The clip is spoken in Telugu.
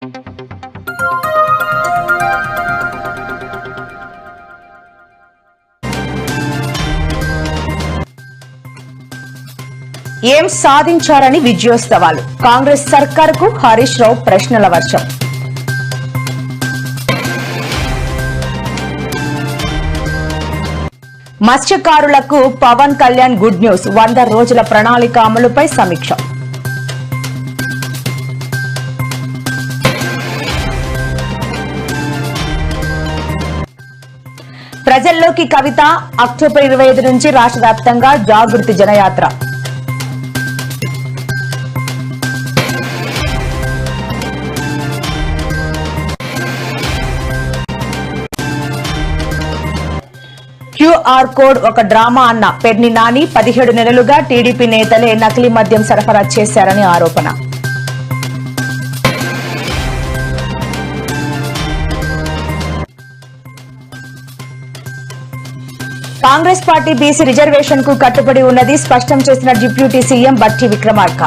ఏం సాధించారని విజయోత్సవాలు. కాంగ్రెస్ సర్కారుకు హరీష్ రావు ప్రశ్నల వర్షం. మత్స్యకారులకు పవన్ కళ్యాణ్ గుడ్ న్యూస్. 100 రోజుల ప్రణాళిక అమలుపై సమీక్ష. ప్రజల్లోకి కవిత. అక్టోబర్ 25 నుంచి రాష్ట్ర వ్యాప్తంగా జాగృతి జనయాత్ర. క్యూఆర్ కోడ్ ఒక డ్రామా అన్న పెర్ని నాని. 17 నెలలుగా టీడీపీ నేతలే నకిలీ మద్యం సరఫరా చేశారని ఆరోపణ. కాంగ్రెస్ పార్టీ బీసీ రిజర్వేషన్ కు కట్టుబడి ఉన్నది స్పష్టం చేసిన డిప్యూటీ సీఎం బట్టి విక్రమార్క.